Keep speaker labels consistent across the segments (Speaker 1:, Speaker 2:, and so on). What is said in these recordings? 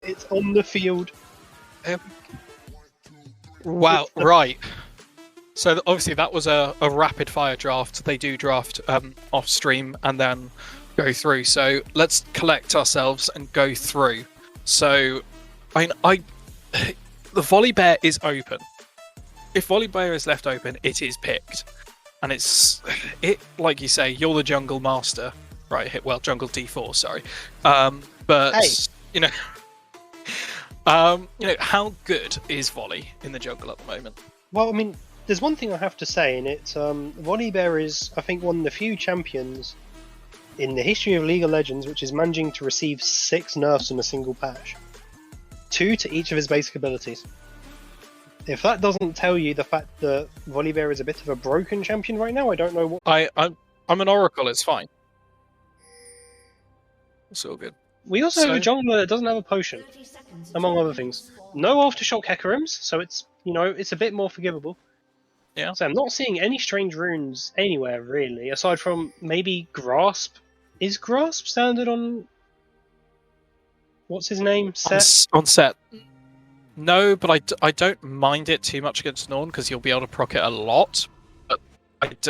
Speaker 1: It's on the field.
Speaker 2: Wow, right. So obviously that was a rapid fire draft. They do draft off stream and then go through. So let's collect ourselves and go through. So I the volley bear is open. If volley bear is left open, it is picked. And it's like you say, you're the jungle master. Right, well, jungle D4, sorry. But
Speaker 1: Hey.
Speaker 2: you know how good is volley in the jungle at the moment?
Speaker 1: Well, I mean, there's one thing I have to say, and it's Volibear is, I think, one of the few champions in the history of League of Legends which is managing to receive 6 nerfs in a single patch. 2 to each of his basic abilities. If that doesn't tell you the fact that Volibear is a bit of a broken champion right now, I don't know what...
Speaker 2: I'm an oracle, it's fine. It's all good.
Speaker 1: We also have a jungler that doesn't have a potion, among other things. No Aftershock Hekarims, so it's, it's a bit more forgivable.
Speaker 2: Yeah.
Speaker 1: So I'm not seeing any strange runes anywhere, really, aside from maybe Grasp. Is Grasp standard on... What's his name? Set?
Speaker 2: On set. No, but I don't mind it too much against Norn, because you'll be able to proc it a lot. But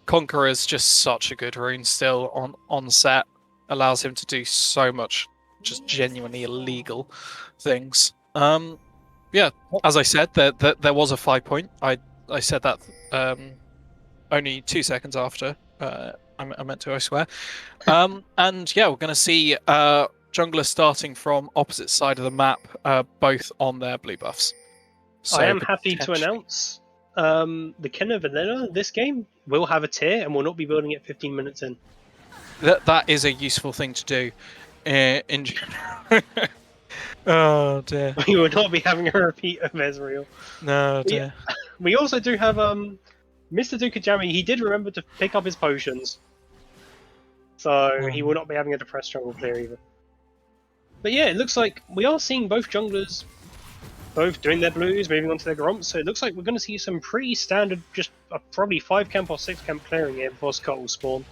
Speaker 2: Conqueror is just such a good rune still on set. Allows him to do so much just genuinely illegal things. Yeah, as I said, there was a 5 point. I said that only 2 seconds after I meant to, I swear. And yeah, we're going to see junglers starting from opposite side of the map, both on their blue buffs. So
Speaker 1: I am happy to announce the Kenna Vanilla this game will have a tier and will not be building it 15 minutes in.
Speaker 2: That is a useful thing to do. Oh dear.
Speaker 1: We will not be having a repeat of Ezreal.
Speaker 2: No dear.
Speaker 1: We also do have Mr. Dukajami. He did remember to pick up his potions, so he will not be having a depressed jungle clear either. But yeah, it looks like we are seeing both junglers both doing their blues, moving on to their gromps, so it looks like we're going to see some pretty standard, just probably 5 camp or 6 camp clearing here before Scott will spawn.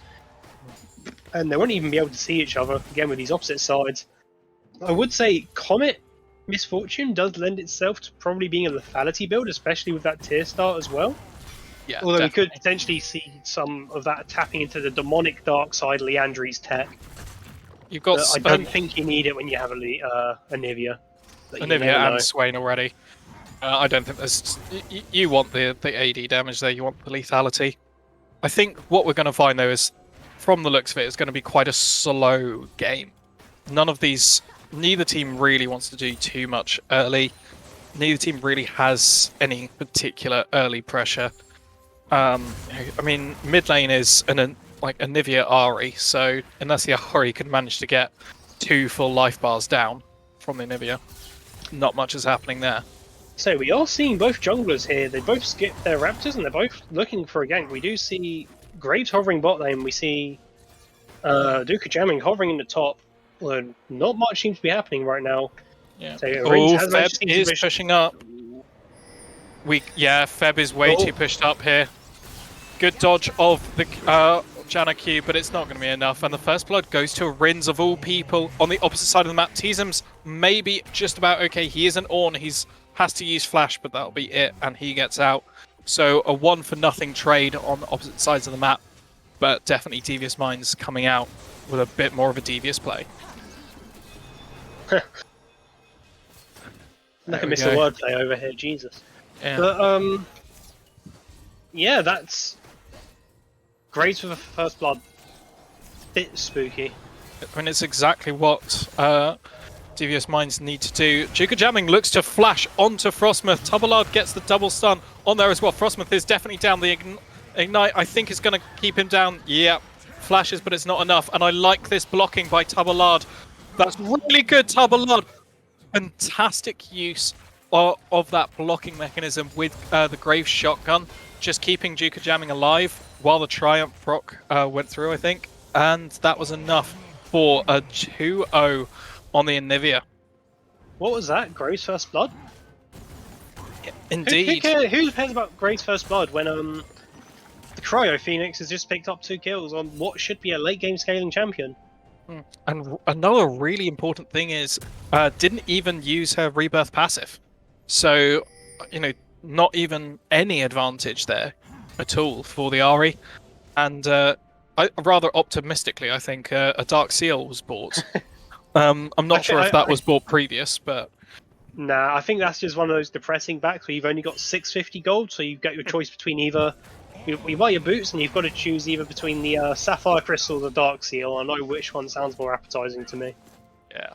Speaker 1: And they won't even be able to see each other, again with these opposite sides. I would say Comet Misfortune does lend itself to probably being a lethality build, especially with that tier start as well.
Speaker 2: Yeah,
Speaker 1: although
Speaker 2: definitely.
Speaker 1: we could potentially see some of that tapping into the demonic dark side Leandri's tech.
Speaker 2: You've got
Speaker 1: I don't think you need it when you have a Nivea.
Speaker 2: Nivea and Swain already. I don't think there's... You want the AD damage there, you want the lethality. I think what we're going to find though is, from the looks of it, it's going to be quite a slow game. Neither team really wants to do too much early. Neither team really has any particular early pressure. I mean, mid lane is like a Nivea Ahri, so unless the Ahri can manage to get 2 full life bars down from the Nivea, not much is happening there.
Speaker 1: So we are seeing both junglers here. They both skipped their Raptors and they're both looking for a gank. We do see Graves hovering bot lane. We see Duka jamming hovering in the top. Well, not much seems to be happening right now.
Speaker 2: Yeah.
Speaker 1: So,
Speaker 2: Feb is pushing up. Feb is way too pushed up here. Good dodge of the Janna Q, but it's not going to be enough. And the first blood goes to Rins of all people on the opposite side of the map. Teasum's maybe just about okay. He isn't Ornn. Has to use flash, but that'll be it, and he gets out. So a 1-for-nothing trade on the opposite sides of the map, but definitely Devious Minds coming out with a bit more of a devious play.
Speaker 1: Like a Mr. Wordplay over here, Jesus.
Speaker 2: Yeah.
Speaker 1: But, yeah, that's Graves with a first blood. Bit spooky.
Speaker 2: I mean, it's exactly what Devious Minds need to do. Juka Jamming looks to flash onto Frostmouth. Tubalard gets the double stun on there as well. Frostmouth is definitely down. The Ignite, I think, is going to keep him down. Yeah, flashes, but it's not enough. And I like this blocking by Tubalard. That's really good, Tubalard. Fantastic use of that blocking mechanism with the Graves shotgun. Just keeping Juka Jamming alive while the Triumph proc went through, I think. And that was enough for a 2-0 on the Nivea.
Speaker 1: What was that? Graves first blood?
Speaker 2: Indeed.
Speaker 1: Who cares about Graves first blood when the Cryo Phoenix has just picked up 2 kills on what should be a late game scaling champion?
Speaker 2: And another really important thing is, didn't even use her rebirth passive. So, not even any advantage there at all for the Ahri. And rather optimistically, I think a Dark Seal was bought. I'm not sure if that was bought previous, but...
Speaker 1: Nah, I think that's just one of those depressing backs where you've only got 650 gold, so you've got your choice between either... You buy your boots and you've got to choose either between the Sapphire Crystal or the Dark Seal. I know which one sounds more appetizing to me.
Speaker 2: Yeah.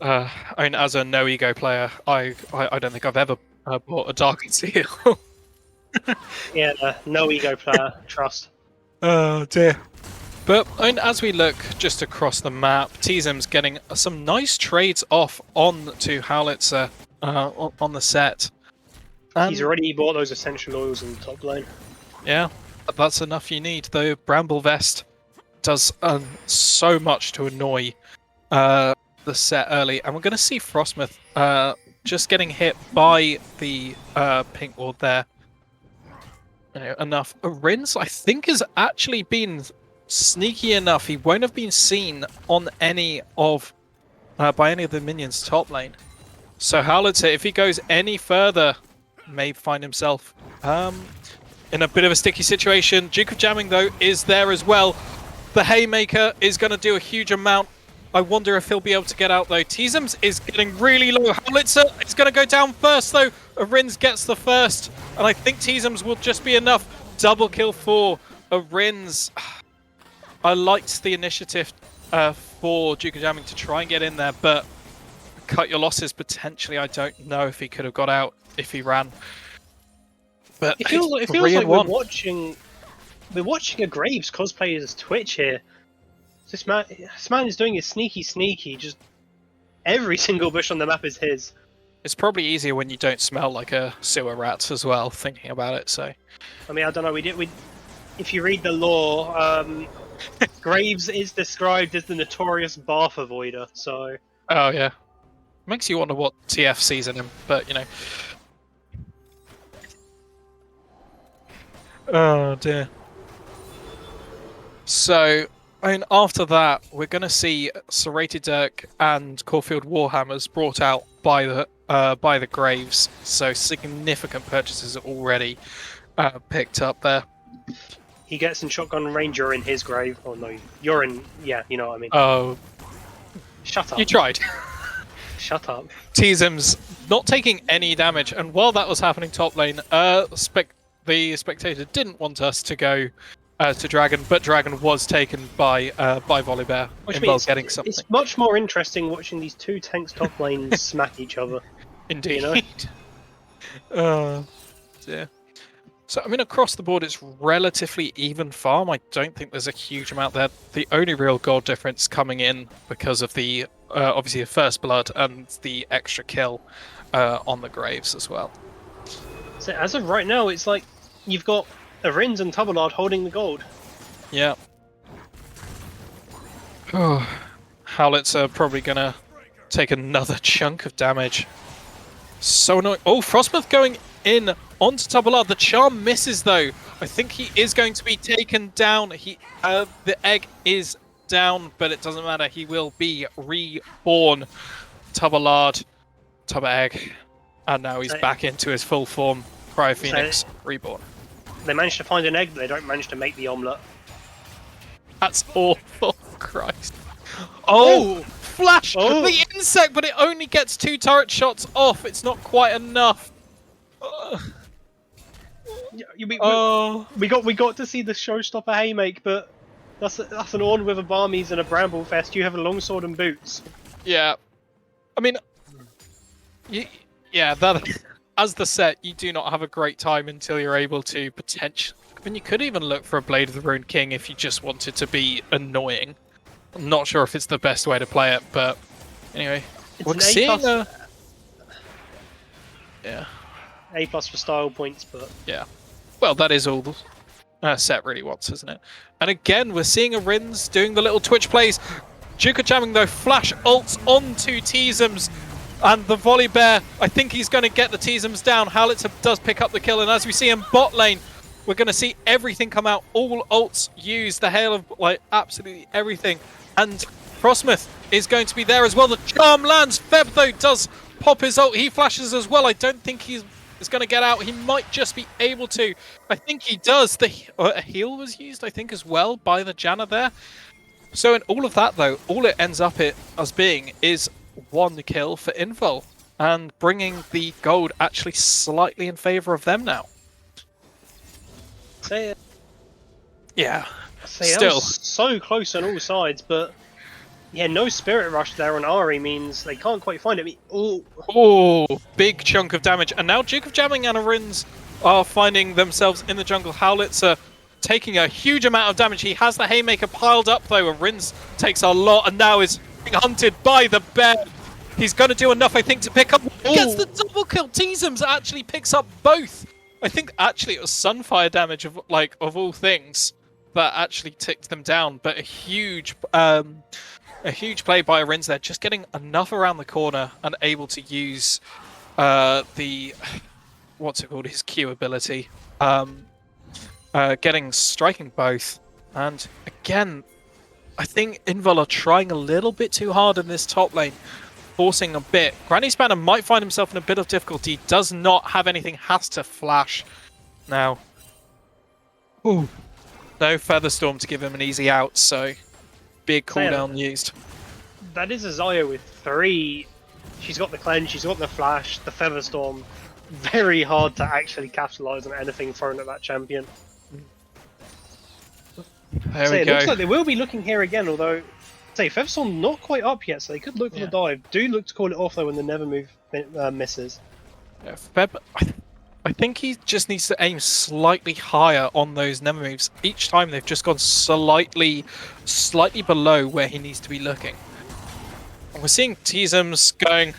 Speaker 2: I mean, as a no-ego player, I don't think I've ever bought a Dark Seal.
Speaker 1: Yeah, no ego player, trust.
Speaker 2: Oh dear. But I mean, as we look just across the map, Tizem's getting some nice trades off on to Howlitzer on the set.
Speaker 1: He's already bought those essential oils in the top lane.
Speaker 2: Yeah, that's enough you need. Though Bramble Vest does so much to annoy the set early, and we're going to see Frostmouth just getting hit by the pink ward there. Enough. Rins, I think, has actually been sneaky enough. He won't have been seen on any of by any of the minions top lane. So Howlitzer, if he goes any further, may find himself in a bit of a sticky situation. Duke of Jamming, though, is there as well. The Haymaker is going to do a huge amount. I wonder if he'll be able to get out, though. Tizem's is getting really low. Howlitzer is going to go down first, though. Rins gets the first, and I think Tizem's will just be enough. Double kill for Rins. I liked the initiative for Duke of Jamming to try and get in there, but cut your losses potentially. I don't know if he could have got out if he ran. But
Speaker 1: it feels like we're watching a Graves cosplayer's Twitch here. This man is doing his sneaky. Just every single bush on the map is his.
Speaker 2: It's probably easier when you don't smell like a sewer rat as well. Thinking about it, so.
Speaker 1: I mean, I don't know. If you read the lore, Graves is described as the notorious bath avoider. So.
Speaker 2: Oh yeah, makes you wonder what TF sees in him, but you know. Oh dear. So, I mean, after that, we're going to see Serrated Dirk and Caulfield Warhammers brought out by the Graves. So significant purchases already picked up there.
Speaker 1: He gets in shotgun range. You're in his grave. Oh no, you're in. Yeah, you know what I mean.
Speaker 2: Oh,
Speaker 1: shut up.
Speaker 2: You tried.
Speaker 1: Shut up.
Speaker 2: Tizem's not taking any damage, and while that was happening top lane, the spectator didn't want us to go to Dragon, but Dragon was taken by Volibear.
Speaker 1: Which means getting something. It's much more interesting watching these two tanks top lane smack each other.
Speaker 2: Indeed.
Speaker 1: You know?
Speaker 2: Dear. So I mean, across the board, it's relatively even farm. I don't think there's a huge amount there. The only real gold difference coming in because of the obviously the first blood and the extra kill on the Graves as well.
Speaker 1: So as of right now, it's like you've got Rins and Tubalard holding the gold.
Speaker 2: Yeah. Oh, Howlitzer probably gonna take another chunk of damage. So annoying. Oh, Frostmouth going in onto Tubalard. The charm misses though. I think he is going to be taken down. The egg is down, but it doesn't matter. He will be reborn. Tubalard, Tuba egg, and now he's back into his full form. Cryo Phoenix reborn.
Speaker 1: They managed to find an egg, but they don't manage to make the omelette.
Speaker 2: That's awful. Christ. Oh! Flash!
Speaker 1: Oh.
Speaker 2: The insect, but it only gets 2 turret shots off. It's not quite enough.
Speaker 1: We got to see the showstopper haymak, but that's an Orn with a Barmies and a Bramble Fest. You have a longsword and boots.
Speaker 2: Yeah. I mean, yeah, that... As the set, you do not have a great time until you're able to potentially... I mean, you could even look for a Blade of the Ruined King if you just wanted to be annoying. I'm not sure if it's the best way to play it, but anyway. We're seeing a... Yeah.
Speaker 1: A+ for style points, but...
Speaker 2: Yeah. Well, that is all the set really wants, isn't it? And again, we're seeing a Rins doing the little Twitch plays. Duke of Jamming, though, flash ults onto Tizem's. And the Volibear, I think he's going to get the Tizem's down. Howlitzer does pick up the kill, and as we see in bot lane, we're going to see everything come out. All ults used, the hail of, like, absolutely everything. And Frostmouth is going to be there as well. The charm lands. Feb, though, does pop his ult. He flashes as well. I don't think he's going to get out. He might just be able to. I think he does. A heal was used, I think, as well by the Janna there. So in all of that, though, all it ends up as being is 1 kill for Invul. And bringing the gold actually slightly in favour of them now.
Speaker 1: Say it.
Speaker 2: Yeah.
Speaker 1: Still. That was so close on all sides, but yeah, no Spirit Rush there on Ari means they can't quite find it.
Speaker 2: Oh, big chunk of damage. And now Duke of Jamming and Rins are finding themselves in the jungle. Howlitzer taking a huge amount of damage. He has the Haymaker piled up, though, and Rins takes a lot and now is being hunted by the bear. He's going to do enough, I think, to pick up. He gets the double kill. Teasums actually picks up both. I think actually it was Sunfire damage of all things that actually ticked them down. But a huge play by Rins there, just getting enough around the corner and able to use the what's it called, his Q ability, striking both. And again, I think Invul are trying a little bit too hard in this top lane. Forcing a bit. Granny Spanner might find himself in a bit of difficulty. Does not have anything. Has to flash now. Ooh. No Featherstorm to give him an easy out. So big cooldown used.
Speaker 1: That is a Xayah with 3. She's got the cleanse. She's got the flash. The Featherstorm. Very hard to actually capitalize on anything thrown at that champion.
Speaker 2: There we
Speaker 1: it
Speaker 2: go.
Speaker 1: Looks like they will be looking here again, although Featherstorm not quite up yet, so they could look for the dive. Do look to call it off though when the never move misses.
Speaker 2: Yeah, Feb, I think he just needs to aim slightly higher on those never moves. Each time they've just gone slightly below where he needs to be looking. And we're seeing Teasums going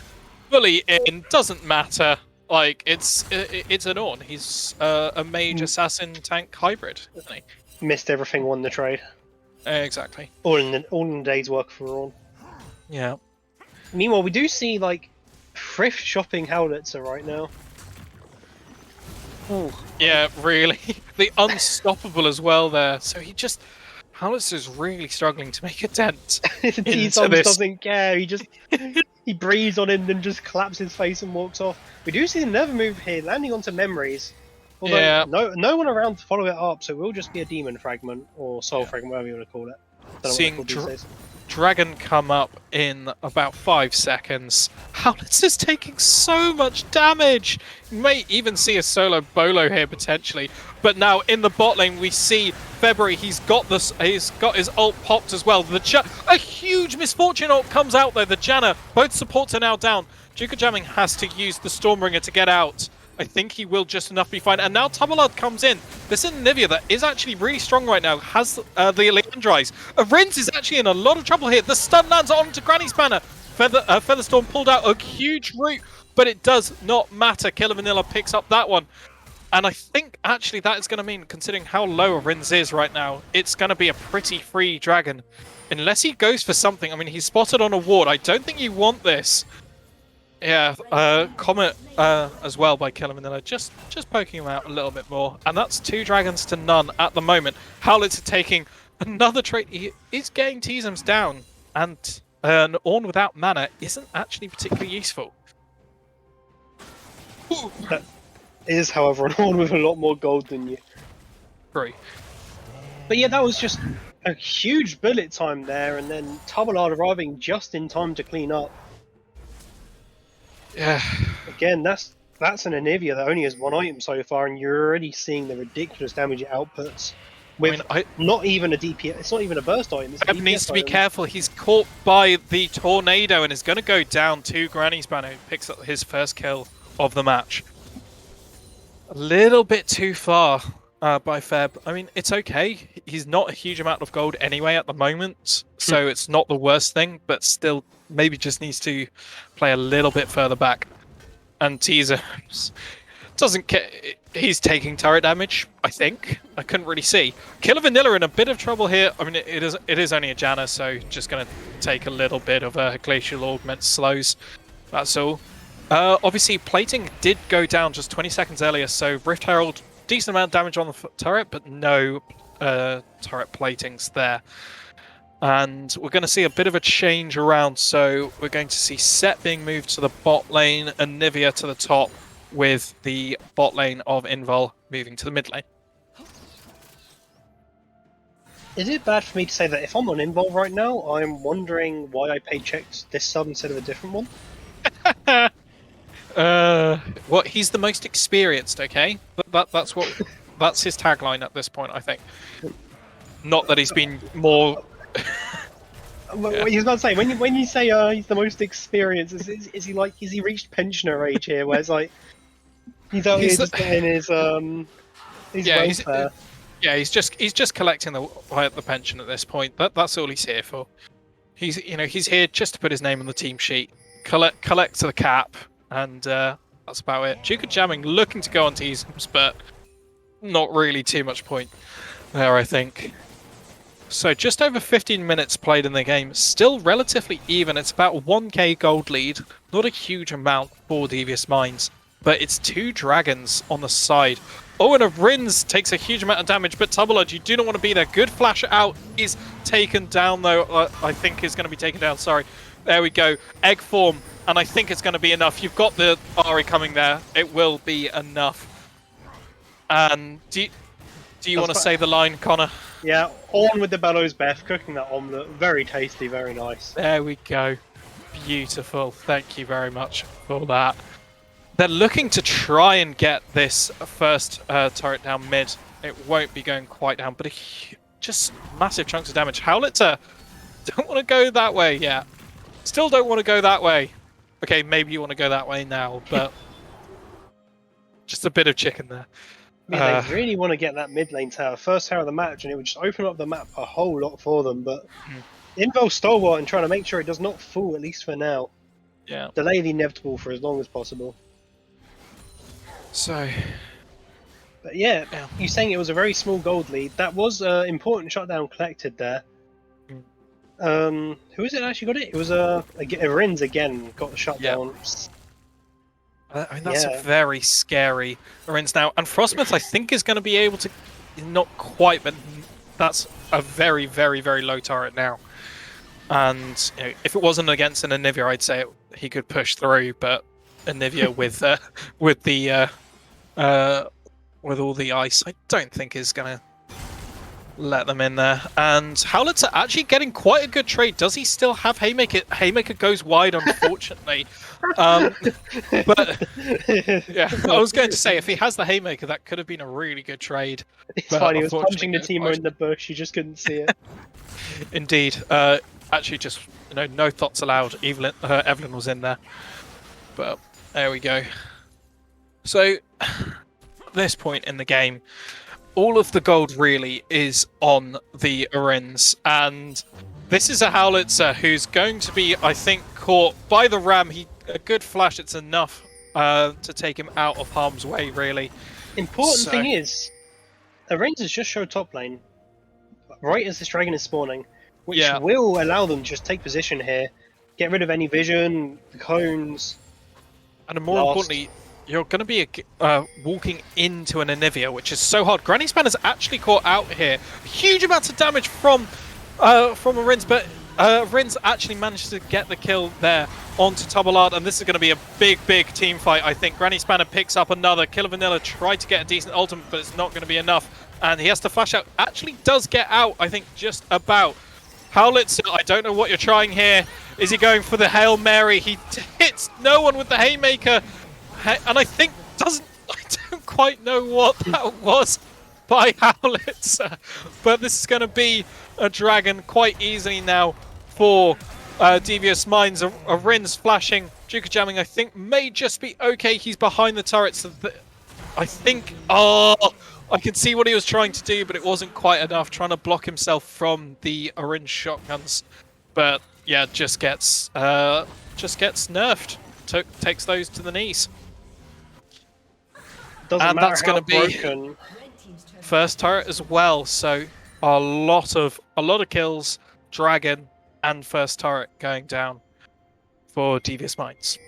Speaker 2: fully in. Doesn't matter. Like it's an Ornn. He's a mage assassin tank hybrid, isn't he?
Speaker 1: Missed everything, won the trade.
Speaker 2: Exactly.
Speaker 1: All in the day's work for Ornn.
Speaker 2: Yeah.
Speaker 1: Meanwhile, we do see like thrift shopping Howlitzer right now.
Speaker 2: Ooh. Yeah, really. The unstoppable as well there. So Howlitzer's really struggling to make a dent.
Speaker 1: T-Sums doesn't care. He breathes on him, then just claps his face and walks off. We do see the never move here, landing onto memories. Although no one around to follow it up, so it will just be a demon fragment or soul fragment, whatever you want to call it.
Speaker 2: Seeing Dragon come up in about 5 seconds. Howlitzer's taking so much damage. You may even see a solo bolo here potentially. But now in the bot lane we see February. He's got his ult popped as well. A huge misfortune ult comes out though. The Janna, both supports are now down. Duke of Jamming has to use the Stormbringer to get out. I think he will just enough be fine. And now Tubalard comes in. This is Nivea that is actually really strong right now. Has the Leandrize. Rins is actually in a lot of trouble here. The stun lands onto Granny Spanner. Featherstorm pulled out a huge root, but it does not matter. Killer Vanilla picks up that one. And I think actually that is going to mean, considering how low Rins is right now, it's going to be a pretty free Dragon. Unless he goes for something. I mean, he's spotted on a ward. I don't think you want this. Yeah, Comet as well by Killer Vanilla, just poking him out a little bit more. And that's 2 dragons to none at the moment. Howlitzer taking another trade. He is getting Teasums down, and an Ornn without mana isn't actually particularly useful.
Speaker 1: Ooh. That is, however, an Ornn with a lot more gold than you.
Speaker 2: True.
Speaker 1: But yeah, that was just a huge bullet time there, and then Tubalard arriving just in time to clean up.
Speaker 2: Yeah.
Speaker 1: Again, that's an Anivia that only has 1 item so far, and you're already seeing the ridiculous damage it outputs. With not even a DPS, it's not even a burst item.
Speaker 2: Feb needs to be careful. He's caught by the tornado and is going to go down to Granny Spanner, who picks up his first kill of the match. A little bit too far by Feb. I mean, it's okay. He's not a huge amount of gold anyway at the moment, so it's not the worst thing, but still maybe just needs to play a little bit further back. And Teasers doesn't care. He's taking turret damage, I think. I couldn't really see. Killer Vanilla in a bit of trouble here. I mean, it is only a Janna, so just going to take a little bit of a Glacial Augment slows. That's all. Obviously, plating did go down just 20 seconds earlier, so Rift Herald, decent amount of damage on the turret, but no turret platings there. And we're going to see a bit of a change around. So we're going to see Set being moved to the bot lane and Nivea to the top, with the bot lane of Invul moving to the mid lane.
Speaker 1: Is it bad for me to say that if I'm on Invul right now, I'm wondering why I paychecked this sub instead of a different one?
Speaker 2: Well, he's the most experienced, okay? That's his tagline at this point, I think. Not that he's been more...
Speaker 1: Well, he was about to say, when you say he's the most experienced, is he reached pensioner age here, where it's like he's out here just getting his welfare.
Speaker 2: He's just collecting the pension at this point. That's all he's here for. He's here just to put his name on the team sheet, collect to the cap, and that's about it. Duke Jamming looking to go on teasers, but not really too much point there, I think. So just over 15 minutes played in the game, still relatively even. It's about 1k gold lead, not a huge amount for Devious Minds, but it's 2 dragons on the side. Oh, and a Rins takes a huge amount of damage, but Tumbleod, you do not want to be there. Good flash out is taken down, though. I think is going to be taken down, sorry. There we go. Egg form, and I think it's going to be enough. You've got the Ari coming there. It will be enough. And do you want to say the line, Connor?
Speaker 1: Yeah, on with the bellows, Beth. Cooking that omelette. Very tasty, very nice.
Speaker 2: There we go. Beautiful. Thank you very much for that. They're looking to try and get this first turret down mid. It won't be going quite down, but just massive chunks of damage. Howlitzer don't want to go that way yet. Still don't want to go that way. Okay, maybe you want to go that way now, but just a bit of chicken there.
Speaker 1: Yeah, they really want to get that mid lane tower, first tower of the match, and it would just open up the map a whole lot for them. But Invul stalwart and trying to make sure it does not fall, at least for now.
Speaker 2: Yeah.
Speaker 1: Delay the inevitable for as long as possible.
Speaker 2: So,
Speaker 1: but yeah, you saying it was a very small gold lead. That was an important shutdown collected there. Who was it actually got it? It was a Rins again got the shutdown.
Speaker 2: I mean, that's a very scary Rins now. And Frostmouth, I think, is going to be able to... Not quite, but that's a very, very, very low turret now. And if it wasn't against an Anivia, I'd say he could push through. But Anivia with all the ice, I don't think is going to let them in there. And Howlitzer actually getting quite a good trade. Does he still have Haymaker? Haymaker goes wide, unfortunately. But yeah, I was going to say, if he has the Haymaker, that could have been a really good trade.
Speaker 1: It's fine, he was punching the teamer in the bush, you just couldn't see it.
Speaker 2: Indeed. Actually, just no thoughts allowed. Evelyn was in there. But there we go. So, at this point in the game, all of the gold really is on the Arins, and this is a Howlitzer who's going to be, I think, caught by the Ram. A good flash, it's enough to take him out of harm's way, really.
Speaker 1: Important thing is, Arins has just showed top lane, right as this dragon is spawning, which will allow them to just take position here, get rid of any vision, the cones.
Speaker 2: And more importantly, you're going to be walking into an Anivia, which is so hard. Granny Span is actually caught out here. Huge amounts of damage from Rins, but Rins actually managed to get the kill there onto Tumbleard, and this is going to be a big, big team fight, I think. Granny Spanner picks up another. Killer Vanilla tried to get a decent ultimate, but it's not going to be enough, and he has to flash out. Actually does get out, I think, just about. Howlitzer, I don't know what you're trying here. Is he going for the Hail Mary? He hits no one with the Haymaker. And I think I don't quite know what that was by Howlitzer. But this is going to be a dragon quite easily now for Devious Minds. A Rins flashing. Duke jamming, I think, may just be okay. He's behind the turret. So I think... Oh, I can see what he was trying to do, but it wasn't quite enough. Trying to block himself from the orange shotguns. But yeah, just gets nerfed. Takes those to the knees.
Speaker 1: And
Speaker 2: that's going to be first turret as well. So a lot of kills, dragon, and first turret going down for Devious Minds.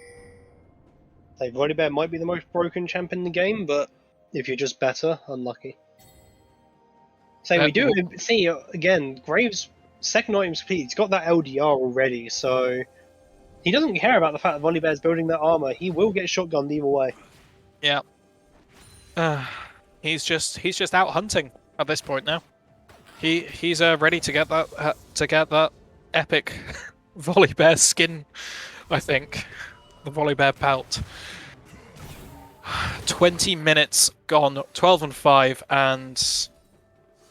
Speaker 1: Vody Bear might be the most broken champ in the game, but if you're just better, unlucky. So we do see again. Graves second item's complete. He's got that LDR already, so he doesn't care about the fact that Volibear's building that armor. He will get shotgunned either way.
Speaker 2: Yeah. He's just out hunting at this point now. He's ready to get that epic Volibear skin. I think the Volibear pelt. 20 minutes gone, 12 and 5, and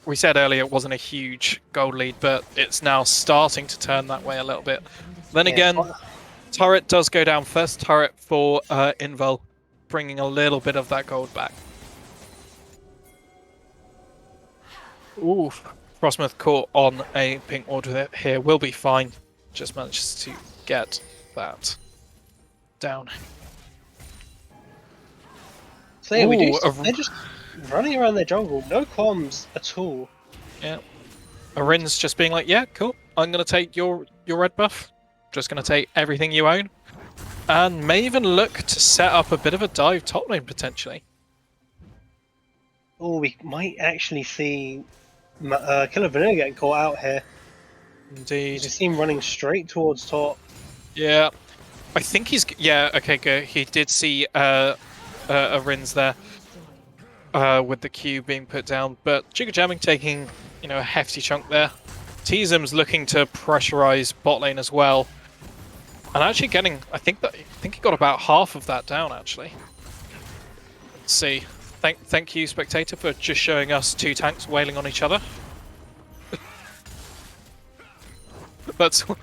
Speaker 2: we said earlier it wasn't a huge gold lead, but it's now starting to turn that way a little bit. Then again, turret does go down. First turret for Invul, bringing a little bit of that gold back. Ooh, Frostmouth caught on a pink order here. Will be fine. Just manages to get that down.
Speaker 1: So yeah, they're just running around their jungle, no qualms at all.
Speaker 2: Yeah. Arin's just being like, yeah, cool. I'm going to take your red buff. Just going to take everything you own. And may even look to set up a bit of a dive top lane, potentially.
Speaker 1: Oh, we might actually see Killer Vanilla get caught out here.
Speaker 2: Indeed.
Speaker 1: You see him running straight towards top.
Speaker 2: Yeah. I think he's... Yeah, okay, good. He did see Arin's there with the Q being put down. But Giga Jamming taking, a hefty chunk there. Teasum's looking to pressurize bot lane as well. And actually getting... I think he got about half of that down, actually. Let's see. Thank you, Spectator, for just showing us two tanks wailing on each other. But so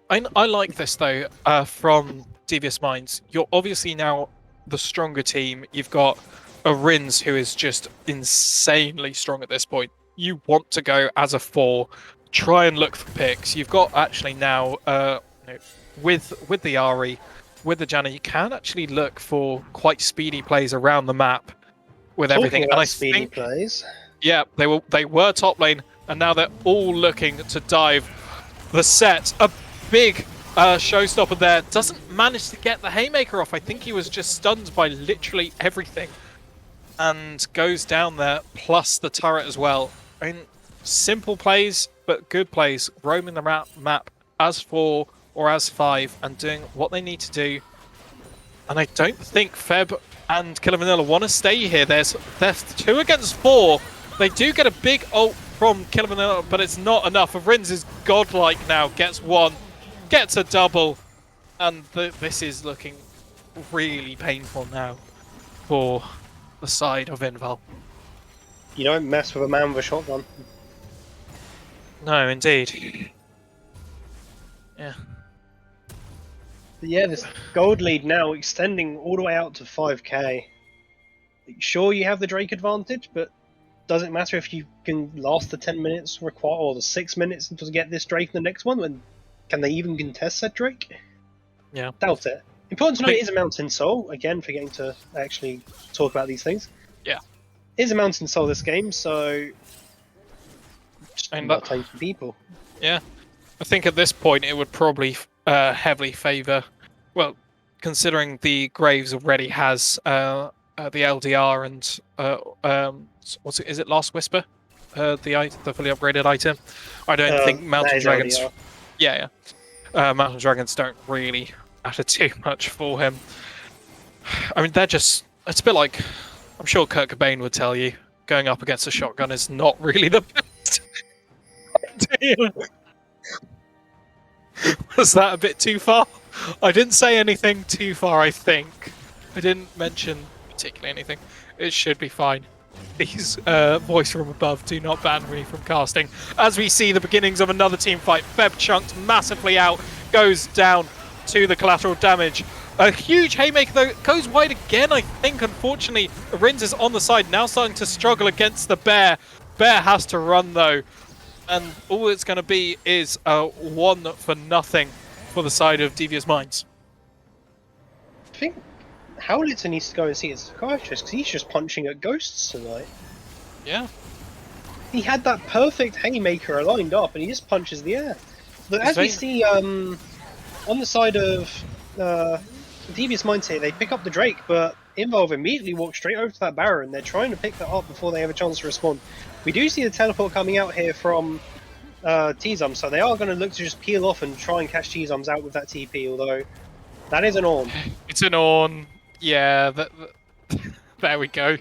Speaker 2: I like this though. From Devious Minds, you're obviously now the stronger team. You've got Arins, who is just insanely strong at this point. You want to go as a 4, try and look for picks. You've got actually now with the Ahri, with the Janna, you can actually look for quite speedy plays around the map with everything. And I think
Speaker 1: plays.
Speaker 2: Yeah, they were top lane, and now they're all looking to dive the set. A big showstopper there. Doesn't manage to get the haymaker off. I think he was just stunned by literally everything. And goes down there, plus the turret as well. I mean, simple plays, but good plays. Roaming the map as 4 or as 5 and doing what they need to do. And I don't think Feb and Killer Vanilla want to stay here. They're 2 against 4. They do get a big ult from Killer Vanilla, but it's not enough. Arins is godlike now. Gets 1, gets a double. And this is looking really painful now for the side of Invul.
Speaker 1: You don't mess with a man with a shotgun.
Speaker 2: No, indeed. Yeah.
Speaker 1: But yeah, this gold lead now extending all the way out to 5k. Sure, you have the Drake advantage, but does it matter if you can last the 10 minutes required or the 6 minutes to get this Drake in the next one? When can they even contest that Drake?
Speaker 2: Yeah.
Speaker 1: Doubt it. Important to note, it is a Mountain Soul. Again, forgetting to actually talk about these things.
Speaker 2: Yeah.
Speaker 1: It is a Mountain Soul this game, so just more time for people.
Speaker 2: Yeah. I think at this point it would probably heavily favour, well, considering the Graves already has the LDR and what's it? Is it Last Whisper? The fully upgraded item. I don't think Mountain Dragons.
Speaker 1: LDR.
Speaker 2: Yeah. Mountain Dragons don't really matter too much for him. I mean, it's a bit like, I'm sure Kurt Cobain would tell you, going up against a shotgun is not really the best idea. Was that a bit too far? I didn't say anything too far, I think. I didn't mention particularly anything. It should be fine. Please, voice from above, do not ban me from casting. As we see the beginnings of another team fight, Feb chunked massively out, goes down to the collateral damage. A huge haymaker though, goes wide again, I think. Unfortunately, Arins is on the side, now starting to struggle against the Bear. Bear has to run though. And all it's going to be is 1-0 for the side of Devious Minds.
Speaker 1: I think Howlitzer needs to go and see his psychiatrist because he's just punching at ghosts tonight.
Speaker 2: Yeah.
Speaker 1: He had that perfect haymaker lined up and he just punches the air. But as we see on the side of Devious Minds here, they pick up the Drake, but Invul immediately walked straight over to that Baron. They're trying to pick that up before they have a chance to respond. We do see the teleport coming out here from T-Zum, so they are going to look to just peel off and try and catch T-Zums out with that TP, although that is an Ornn.
Speaker 2: It's an Ornn. Yeah, there we go.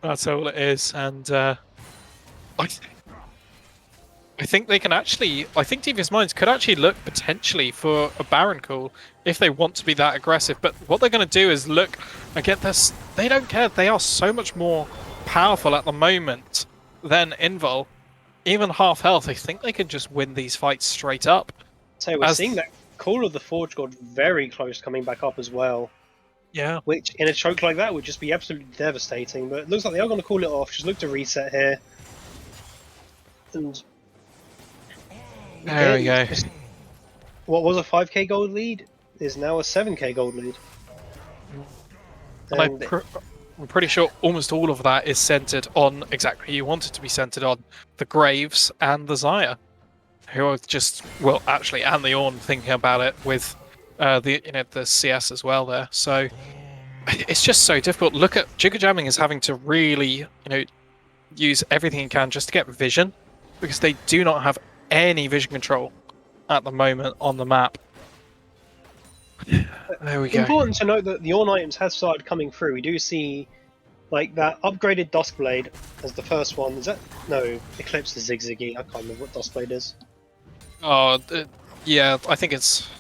Speaker 2: That's all it is. And I think they can actually... I think Devious Minds could actually look potentially for a Baron call if they want to be that aggressive. But what they're going to do is look and get this... They don't care. They are so much more powerful at the moment than Invul. Even half health, I think they can just win these fights straight up.
Speaker 1: So we're seeing that Call of the Forge God very close coming back up as well.
Speaker 2: Yeah.
Speaker 1: Which, in a choke like that, would just be absolutely devastating. But it looks like they are going to call it off. Just look to reset here. And...
Speaker 2: There we go.
Speaker 1: What was a 5k gold lead is now a 7k gold lead.
Speaker 2: And I'm pretty sure almost all of that is centered on exactly who you want it to be centered on. The Graves and the Xayah. Who are just, well, actually, and the Ornn thinking about it with the CS as well there. So it's just so difficult. Look at Jigger Jamming is having to really, use everything he can just to get vision, because they do not have any vision control at the moment on the map. There we go.
Speaker 1: Important to note that the Ornn items have started coming through. We do see, like, that upgraded Duskblade as the first one. Is that... No, Eclipse is Zigzaggy. I can't remember what Duskblade is.
Speaker 2: Oh, yeah, I think it's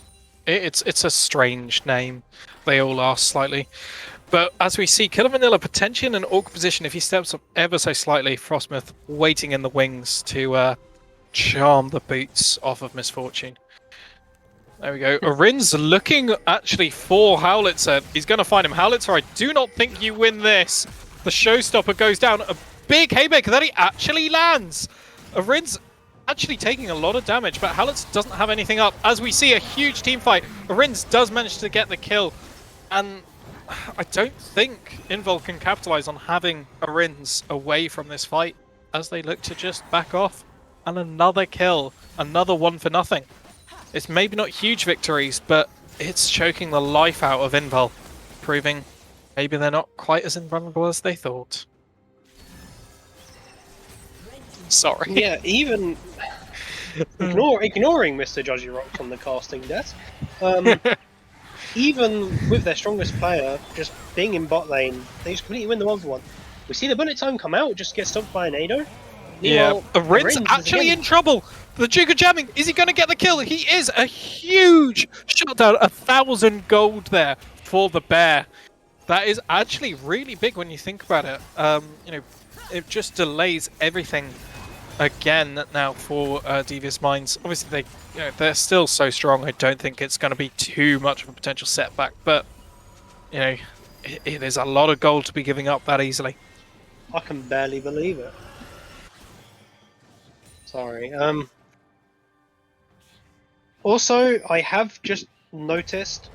Speaker 2: a strange name. They all are slightly. But as we see, Killer Vanilla potentially in an awkward position if he steps up ever so slightly. Frostmouth waiting in the wings to charm the boots off of Misfortune. There we go. Arin's looking actually for Howlitzer. He's going to find him. Howlitzer, I do not think you win this. The showstopper goes down. A big haymaker that he actually lands. Arin's actually taking a lot of damage, but Howlitzer doesn't have anything up. As we see a huge team fight, Arin's does manage to get the kill. And I don't think Invul can capitalize on having Arin's away from this fight as they look to just back off. And another kill, another 1-0. It's maybe not huge victories, but it's choking the life out of Invul, proving maybe they're not quite as invulnerable as they thought. Sorry.
Speaker 1: Yeah, even ignoring Mr. Judgy Rock from the casting desk, even with their strongest player just being in bot lane, they just completely win the 1-for-1. We see the bullet time come out, just get stopped by an Ado.
Speaker 2: Yeah, Arin's actually in trouble. The Jigger Jamming, is he going to get the kill? He is. A huge shutdown, 1,000 gold there for the bear. That is actually really big when you think about it. It just delays everything again now for Devious Minds. Obviously, they're still so strong. I don't think it's going to be too much of a potential setback, but it is a lot of gold to be giving up that easily.
Speaker 1: I can barely believe it. Sorry. Also, I have just noticed.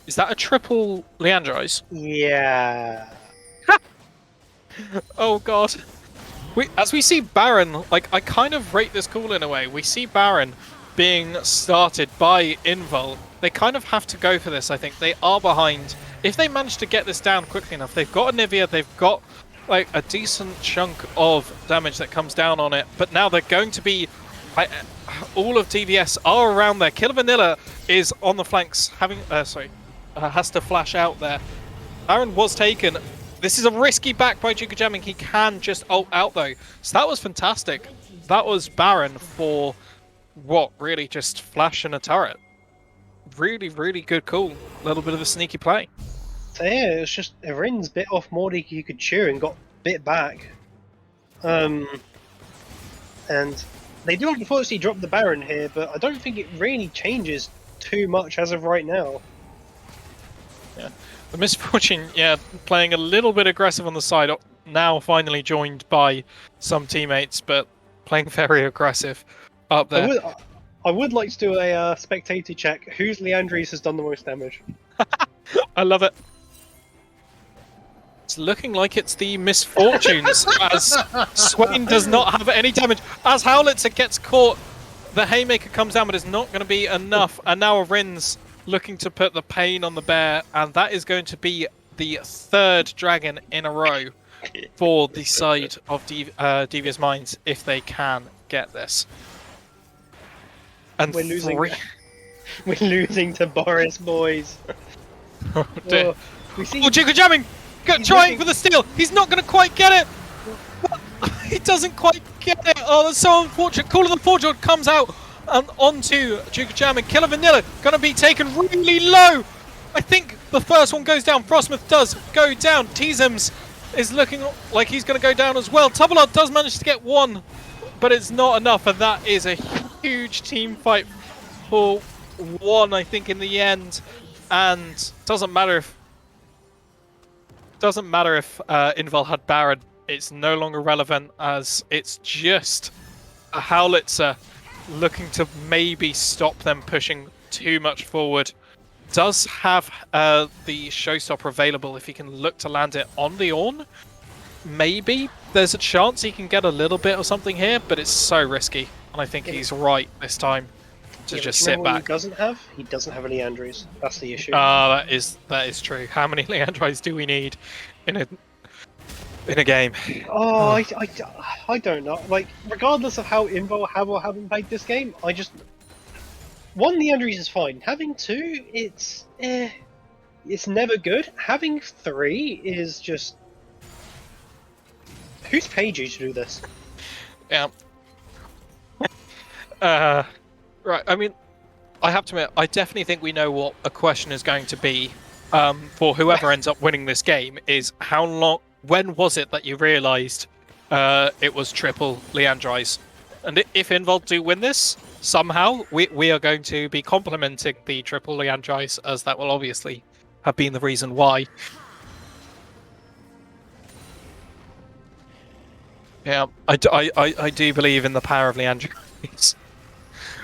Speaker 2: Is that a triple Leandrize?
Speaker 1: Yeah.
Speaker 2: Oh god. As we see Baron, like, I kind of rate this call in a way. We see Baron being started by Invul. They kind of have to go for this, I think. They are behind. If they manage to get this down quickly enough, they've got Anivia, they've got like a decent chunk of damage that comes down on it, but now they're going to be all of DVS are around there. Killer Vanilla is on the flanks, having has to flash out there. Baron was taken. This is a risky back by Jigger Jamming. He can just ult out though, so that was fantastic. That was Baron for what, really just flash and a turret. Really, really good call. A little bit of a sneaky play.
Speaker 1: So yeah, it's just Arin's bit off more than you could chew and got bit back. And they do unfortunately drop the Baron here, but I don't think it really changes too much as of right now.
Speaker 2: Yeah, the Misfortune, playing a little bit aggressive on the side, now finally joined by some teammates, but playing very aggressive up there.
Speaker 1: I would like to do a spectator check. Whose Leandries has done the most damage?
Speaker 2: I love it. It's looking like it's the Misfortunes, as Swain does not have any damage. As Howlitzer gets caught, the Haymaker comes down, but it's not going to be enough. And now Arin's looking to put the pain on the bear, and that is going to be the third dragon in a row for the side of Devious Minds if they can get this. And
Speaker 1: we're losing to Boris, boys.
Speaker 2: Oh, dear.
Speaker 1: Oh, we see.
Speaker 2: Oh, Jiggle jamming! Trying for the steal! He's not going to quite get it! He doesn't quite get it! Oh, that's so unfortunate. Call of the Forge comes out and onto Jiggle jamming. Killer Vanilla going to be taken really low! I think the first one goes down. Frostmouth does go down. Teasums is looking like he's going to go down as well. Tubalot does manage to get one, but it's not enough, and that is a huge team fight for one, I think, in the end. And doesn't matter if Invul had Baron. It's no longer relevant, as it's just a Howlitzer looking to maybe stop them pushing too much forward. Does have the Showstopper available if he can look to land it on the Ornn. Maybe there's a chance he can get a little bit or something here, but it's so risky, and I think he's right this time to just sit back.
Speaker 1: He doesn't have a Leandries. That's the issue.
Speaker 2: That is true. How many Leandries do we need in a game?
Speaker 1: Oh, I don't know. Like, regardless of how Invul have or haven't played this game, one Leandries is fine. Having two, it's never good. Having three is just. Who's paid you to do this?
Speaker 2: Yeah. Right. I mean, I have to admit, I definitely think we know what a question is going to be for whoever ends up winning this game. Is how long? When was it that you realised it was triple Leandrise? And if Invul do win this, somehow we are going to be complimenting the triple Leandrise, as that will obviously have been the reason why. Yeah, I do believe in the power of Leandrise.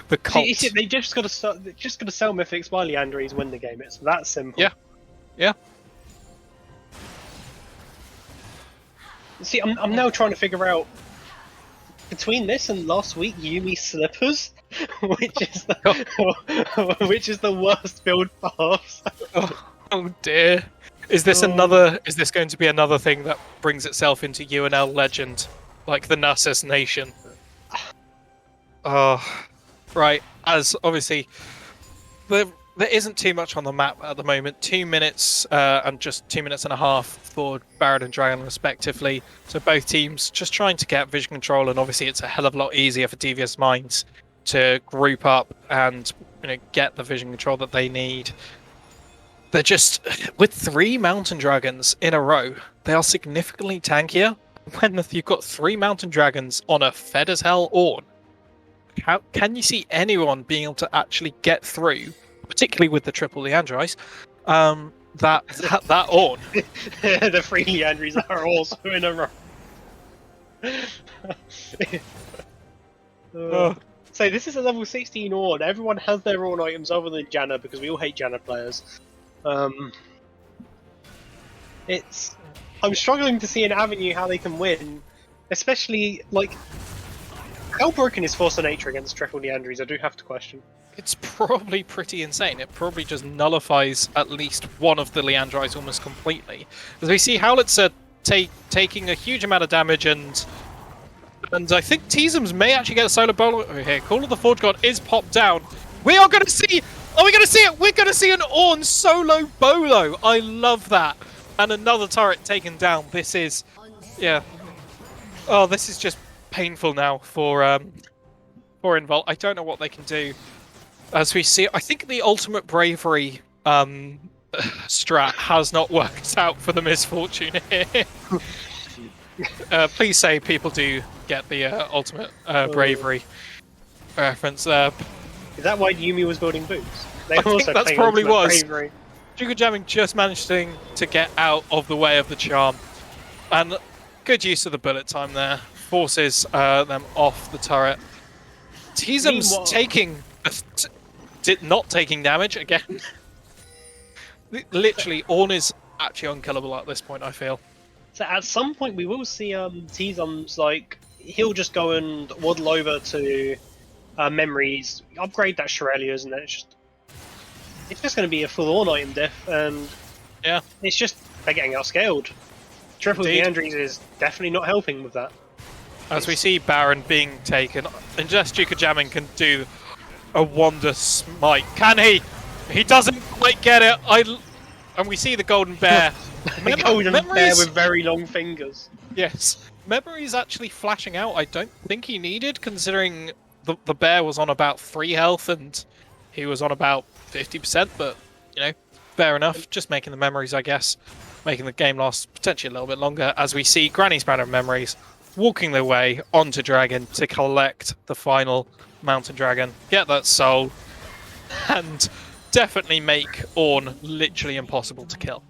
Speaker 2: The cult.
Speaker 1: See, they just got to sell mythics by Leandries, win the game. It's that simple.
Speaker 2: Yeah. Yeah.
Speaker 1: See, I'm now trying to figure out between this and last week Yuumi Slippers, which is the worst build for halves.
Speaker 2: Oh dear. Is this going to be another thing that brings itself into UNL legend, like the Nasus Nation? Right. As obviously there isn't too much on the map at the moment. 2 minutes and just 2 minutes and a half for Barret and Dragon respectively. So both teams just trying to get vision control, and obviously it's a hell of a lot easier for Devious Minds to group up and get the vision control that they need. They're just, with 3 Mountain Dragons in a row, they are significantly tankier. When you've got 3 Mountain Dragons on a fed as hell Ornn, how can you see anyone being able to actually get through, particularly with the triple Leandrise, that Ornn?
Speaker 1: The 3 Leandries are also in a row. So this is a level 16 Ornn. Everyone has their Ornn items other than Janna, because we all hate Janna players. I'm struggling to see an avenue how they can win, especially like how broken is Force of Nature against triple Leandries? I do have to question.
Speaker 2: It's probably pretty insane. It probably just nullifies at least one of the Leandrise almost completely. As we see Howlitzer taking a huge amount of damage, and I think Teasums may actually get a solo bolo over here. Call of the Forge God is popped down. We are going to see. Are we going to see it? We're going to see an Ornn solo bolo. I love that. And another turret taken down. This is, yeah. Oh, this is just painful now for Invul. I don't know what they can do. As we see, I think the ultimate bravery strat has not worked out for the misfortune here. Please say people do get the ultimate bravery reference there.
Speaker 1: Is that why Yuumi was building boots?
Speaker 2: I think that's probably was. Jiggle Jamming just managed to get out of the way of the charm. And good use of the bullet time there. Forces them off the turret. Teasum's not taking damage again. Literally, Ornn is actually unkillable at this point, I feel.
Speaker 1: So at some point we will see Teasum's, like, he'll just go and waddle over to Memories, upgrade that Shirelia's, and then it's just... it's just going to be a full-on item death, and
Speaker 2: Yeah.
Speaker 1: it's just they're getting outscaled. Triple
Speaker 2: Indeed.
Speaker 1: Leandries is definitely not helping with that.
Speaker 2: As we see Baron being taken, and just Jamming can do a wonder smite. Can he? He doesn't quite get it. And we see the golden bear.
Speaker 1: The golden bear with very long fingers.
Speaker 2: Yes. Memory's actually flashing out. I don't think he needed, considering the bear was on about 3 health and he was on about 50%, but, you know, fair enough. Just making the memories, I guess. Making the game last potentially a little bit longer, as we see Granny's Banner of Memories walking their way onto Dragon to collect the final Mountain Dragon, get that soul, and definitely make Ornn literally impossible to kill.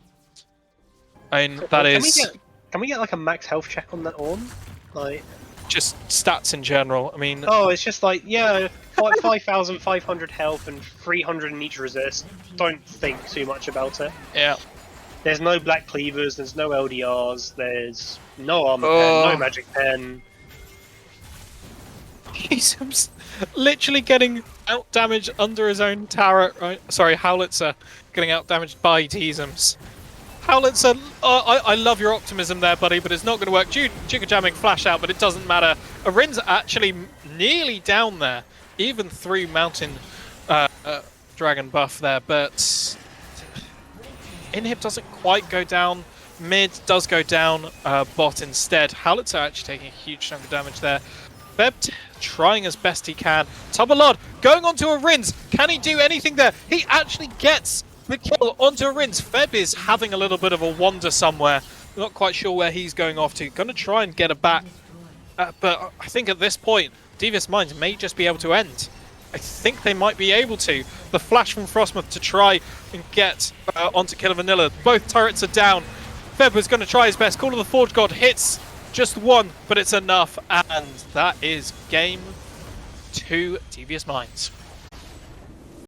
Speaker 2: I mean, that is...
Speaker 1: Can we get like a max health check on that Ornn? Like,
Speaker 2: just stats in general. I mean...
Speaker 1: Oh, it's just like, yeah, 5,500 health and 300 in each resist. Don't think too much about it.
Speaker 2: Yeah.
Speaker 1: There's no Black Cleavers, there's no LDRs, there's no Armor Pen, no Magic Pen.
Speaker 2: He's literally getting out-damaged under his own turret, right? Sorry, Howlitzer getting out-damaged by Teasums. Howlitzer, I love your optimism there, buddy, but it's not going to work. Jamming flash out, but it doesn't matter. Arin's actually nearly down there, even through Mountain Dragon buff there, but Inhib doesn't quite go down. Mid does go down, bot instead. Howlitzer actually taking a huge chunk of damage there. Feb trying as best he can. Tubalod going onto Arin's. Can he do anything there? He actually gets the kill onto Arin's. Feb is having a little bit of a wander somewhere. Not quite sure where he's going off to. Going to try and get it back. But I think at this point, Devious Minds may just be able to end. I think they might be able to. The flash from Frostmoth to try and get onto Killer Vanilla. Both turrets are down. Feb was going to try his best. Call of the Forge God hits just one, but it's enough. And that is game 2, Devious Minds.